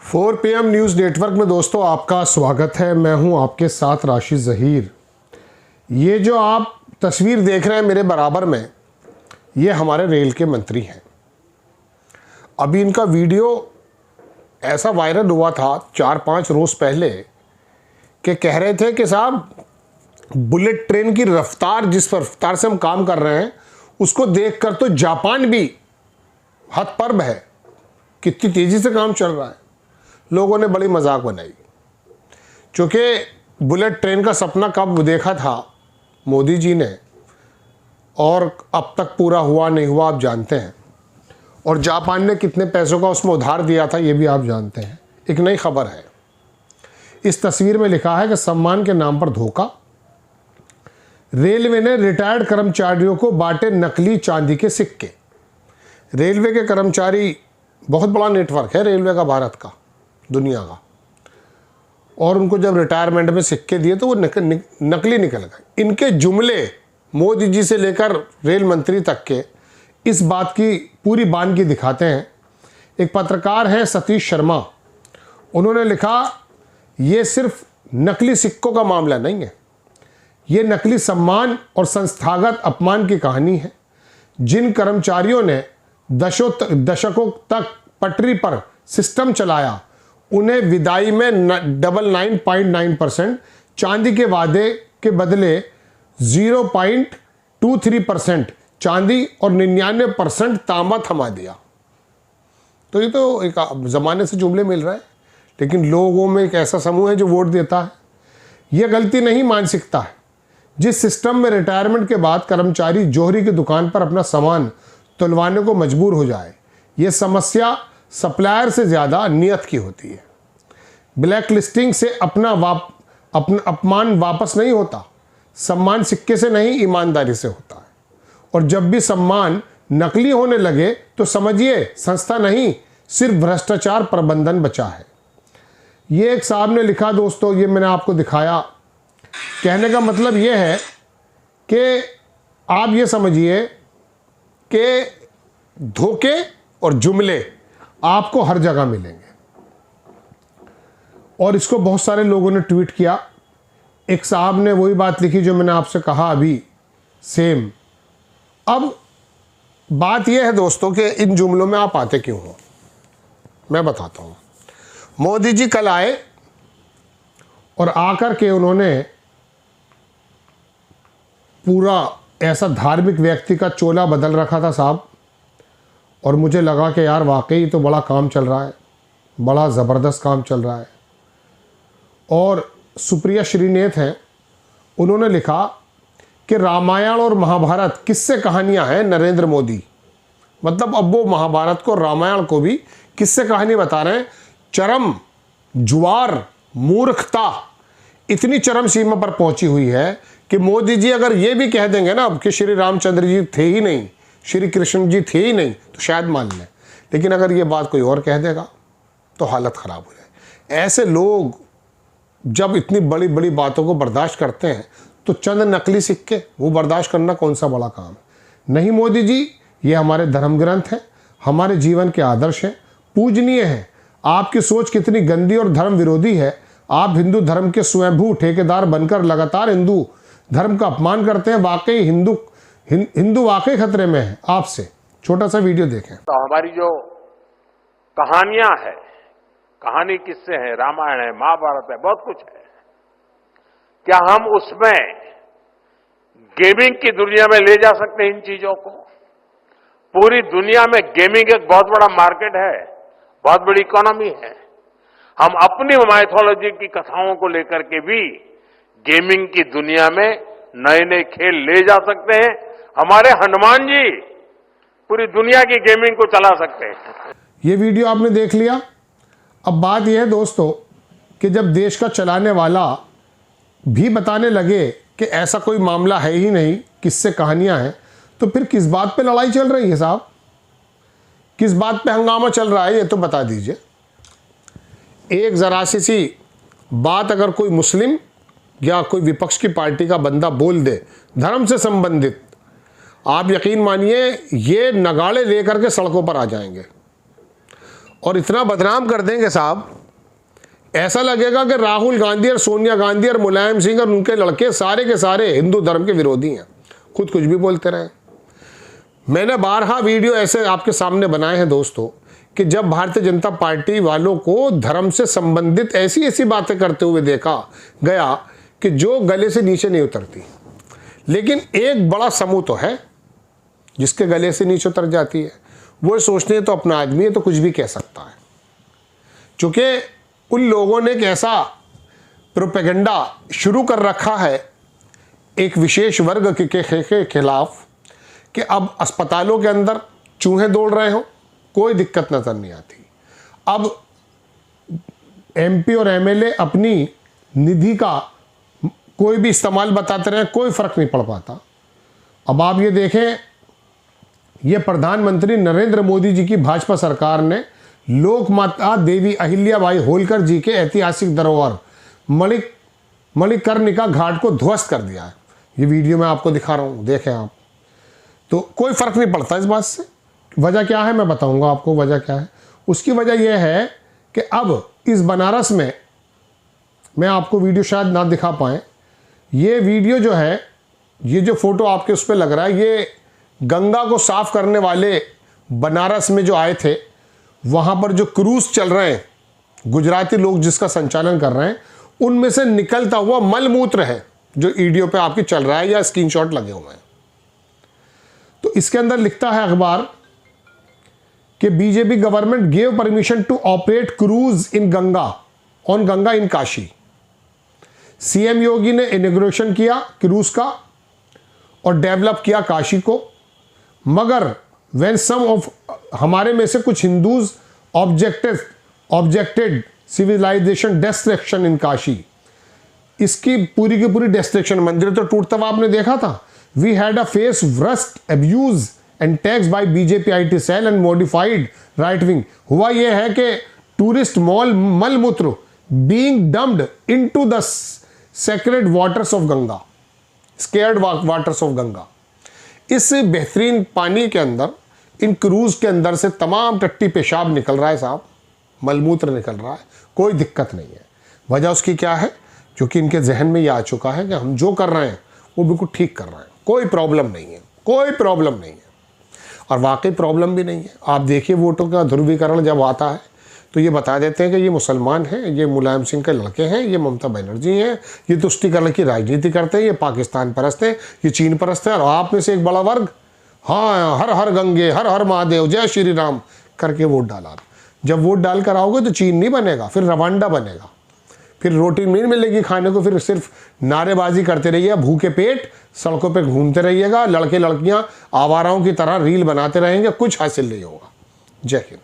4 PM news network में दोस्तों आपका स्वागत है। मैं हूं आपके साथ राशिद ज़हीर। ये जो आप तस्वीर देख रहे हैं मेरे बराबर में, ये हमारे रेल के मंत्री हैं। अभी इनका वीडियो ऐसा वायरल हुआ था 4-5 रोज़ पहले कि कह रहे थे कि साहब बुलेट ट्रेन की रफ्तार, जिस रफ्तार से हम काम कर रहे हैं, उसको देखकर तो जापान भी हतप्रभ है, कितनी तेज़ी से काम चल रहा है। लोगों ने बड़ी मजाक बनाई, चूँकि बुलेट ट्रेन का सपना कब देखा था मोदी जी ने और अब तक पूरा हुआ नहीं हुआ आप जानते हैं, और जापान ने कितने पैसों का उसमें उधार दिया था ये भी आप जानते हैं। एक नई खबर है, इस तस्वीर में लिखा है कि सम्मान के नाम पर धोखा, रेलवे ने रिटायर्ड कर्मचारियों को बांटे नकली चांदी के सिक्के। रेलवे के कर्मचारी, बहुत बड़ा नेटवर्क है रेलवे का, भारत का, दुनिया का, और उनको जब रिटायरमेंट में सिक्के दिए तो वो नकली निकल गए। इनके जुमले मोदी जी से लेकर रेल मंत्री तक के इस बात की पूरी बानगी दिखाते हैं। एक पत्रकार हैं सतीश शर्मा, उन्होंने लिखा ये सिर्फ नकली सिक्कों का मामला नहीं है, ये नकली सम्मान और संस्थागत अपमान की कहानी है। जिन कर्मचारियों ने दशकों तक पटरी पर सिस्टम चलाया, उन्हें विदाई में 99.9% चांदी के वादे के बदले 0.23% चांदी और 99% तांबा थमा दिया। तो ये तो एक ज़माने से जुमले मिल रहा है, लेकिन लोगों में एक ऐसा समूह है जो वोट देता है। यह गलती नहीं, मानसिकता है। जिस सिस्टम में रिटायरमेंट के बाद कर्मचारी जौहरी की दुकान पर अपना सामान तुलवाने को मजबूर हो जाए, यह समस्या सप्लायर से ज़्यादा नियत की होती है। ब्लैक लिस्टिंग से अपना अपमान वापस नहीं होता, सम्मान सिक्के से नहीं ईमानदारी से होता है। और जब भी सम्मान नकली होने लगे तो समझिए संस्था नहीं, सिर्फ भ्रष्टाचार प्रबंधन बचा है। ये एक साहब ने लिखा दोस्तों, ये मैंने आपको दिखाया। कहने का मतलब ये है कि आप ये समझिए कि धोखे और जुमले आपको हर जगह मिलेंगे, और इसको बहुत सारे लोगों ने ट्वीट किया। एक साहब ने वही बात लिखी जो मैंने आपसे कहा अभी, सेम। अब बात यह है दोस्तों कि इन जुमलों में आप आते क्यों हो, मैं बताता हूँ। मोदी जी कल आए और आकर के उन्होंने पूरा ऐसा धार्मिक व्यक्ति का चोला बदल रखा था साहब, और मुझे लगा कि यार वाकई तो बड़ा काम चल रहा है, बड़ा ज़बरदस्त काम चल रहा है। और सुप्रिया श्रीनेत हैं, उन्होंने लिखा कि रामायण और महाभारत किस्से कहानियां हैं नरेंद्र मोदी। मतलब अब वो महाभारत को, रामायण को भी किस्से कहानी बता रहे हैं। चरम जुआर, मूर्खता इतनी चरम सीमा पर पहुंची हुई है कि मोदी जी अगर ये भी कह देंगे ना कि श्री रामचंद्र जी थे ही नहीं, श्री कृष्ण जी थे ही नहीं, तो शायद मान लें, लेकिन अगर ये बात कोई और कह देगा तो हालत ख़राब हो जाए। ऐसे लोग जब इतनी बड़ी बड़ी बातों को बर्दाश्त करते हैं तो चंद नकली सिक्के वो बर्दाश्त करना कौन सा बड़ा काम है। नहीं मोदी जी, ये हमारे धर्म ग्रंथ हैं, हमारे जीवन के आदर्श हैं, पूजनीय हैं। आपकी सोच कितनी गंदी और धर्म विरोधी है। आप हिंदू धर्म के स्वयंभू ठेकेदार बनकर लगातार हिंदू धर्म का अपमान करते हैं। वाकई हिंदू वाकई खतरे में है आपसे। छोटा सा वीडियो देखें। तो हमारी जो कहानियां है, कहानी किससे है, रामायण है, महाभारत है, बहुत कुछ है। क्या हम उसमें गेमिंग की दुनिया में ले जा सकते हैं इन चीजों को? पूरी दुनिया में गेमिंग एक बहुत बड़ा मार्केट है, बहुत बड़ी इकोनॉमी है। हम अपनी माइथोलॉजी की कथाओं को लेकर के भी गेमिंग की दुनिया में नए नए खेल ले जा सकते हैं। हमारे हनुमान जी पूरी दुनिया की गेमिंग को चला सकते हैं। ये वीडियो आपने देख लिया। अब बात यह है दोस्तों कि जब देश का चलाने वाला भी बताने लगे कि ऐसा कोई मामला है ही नहीं, किससे कहानियां हैं, तो फिर किस बात पे लड़ाई चल रही है साहब, किस बात पे हंगामा चल रहा है, ये तो बता दीजिए। एक ज़रा सी बात अगर कोई मुस्लिम या कोई विपक्ष की पार्टी का बंदा बोल दे धर्म से संबंधित, आप यकीन मानिए ये नगाड़े लेकर के सड़कों पर आ जाएंगे। और इतना बदनाम कर देंगे साहब, ऐसा लगेगा कि राहुल गांधी और सोनिया गांधी और मुलायम सिंह और उनके लड़के सारे के सारे हिंदू धर्म के विरोधी हैं, खुद कुछ भी बोलते रहे। मैंने बारहा वीडियो ऐसे आपके सामने बनाए हैं दोस्तों कि जब भारतीय जनता पार्टी वालों को धर्म से संबंधित ऐसी ऐसी बातें करते हुए देखा गया कि जो गले से नीचे नहीं उतरती, लेकिन एक बड़ा समूह तो है जिसके गले से नीचे उतर जाती है। वो सोचते हैं तो अपना आदमी है तो कुछ भी कह सकता है। चूंकि उन लोगों ने एक ऐसा प्रोपेगेंडा शुरू कर रखा है एक विशेष वर्ग के खिलाफ कि अब अस्पतालों के अंदर चूहे दौड़ रहे हो, कोई दिक्कत नजर नहीं आती। अब एमपी और एमएलए अपनी निधि का कोई भी इस्तेमाल बताते रहे, कोई फर्क नहीं पड़ पाता। अब आप ये देखें, ये प्रधानमंत्री नरेंद्र मोदी जी की भाजपा सरकार ने लोक माता देवी अहिल्याबाई होलकर जी के ऐतिहासिक धरोहर मणिकर्णिका घाट को ध्वस्त कर दिया है। ये वीडियो मैं आपको दिखा रहा हूँ, देखें आप। तो कोई फर्क नहीं पड़ता इस बात से। वजह क्या है मैं बताऊंगा आपको वजह क्या है। उसकी वजह यह है कि अब इस बनारस में, मैं आपको वीडियो शायद ना दिखा पाए, ये वीडियो जो है, ये जो फोटो आपके उस पर लग रहा है, ये गंगा को साफ करने वाले बनारस में जो आए थे, वहाँ पर जो क्रूज चल रहे हैं, गुजराती लोग जिसका संचालन कर रहे हैं, उनमें से निकलता हुआ मलमूत्र है जो वीडियो पे आपकी चल रहा है या स्क्रीनशॉट लगे हुए हैं। तो इसके अंदर लिखता है अखबार कि BJP government gave permission to operate cruise in Ganga on Ganga in Kashi. CM Yogi ने इनॉग्रेशन किया क्रूज का और डेवलप किया काशी को, मगर व्हेन सम ऑफ हमारे में से कुछ Hindus objected civilization destruction in Kashi, इसकी पूरी की पूरी डिस्ट्रक्शन, मंदिर तो टूटता हुआ आपने देखा था। We had a face worst abuse and tax by BJP IT cell and modified right wing. हुआ यह है कि टूरिस्ट मलमूत्र being dumped into the sacred waters of Ganga, scared waters of Ganga. इस बेहतरीन पानी के अंदर, इन क्रूज के अंदर से तमाम टट्टी पेशाब निकल रहा है साहब, मलमूत्र निकल रहा है, कोई दिक्कत नहीं है। वजह उसकी क्या है? क्योंकि इनके जहन में यह आ चुका है कि हम जो कर रहे हैं वो बिल्कुल ठीक कर रहे हैं, कोई प्रॉब्लम नहीं है, कोई प्रॉब्लम नहीं है। और वाकई प्रॉब्लम भी नहीं है। आप देखिए वोटों का ध्रुवीकरण जब आता है तो ये बता देते हैं कि ये मुसलमान हैं, ये मुलायम सिंह के लड़के हैं, ये ममता बनर्जी हैं, ये तुष्टीकरण की राजनीति करते हैं, ये पाकिस्तान परस्त हैं, ये चीन परस्त है। और आप में से एक बड़ा वर्ग, हाँ, हर हर गंगे, हर हर महादेव, जय श्री राम करके वोट डाला। जब वोट डाल कर आओगे तो चीन नहीं बनेगा, फिर रवांडा बनेगा, फिर रोटी नहीं मिलेगी खाने को, फिर सिर्फ नारेबाजी करते रहिए, भूखे पेट सड़कों पे घूमते रहिएगा, लड़के लड़कियां आवाराओं की तरह रील बनाते रहेंगे, कुछ हासिल नहीं होगा। जय हिंद।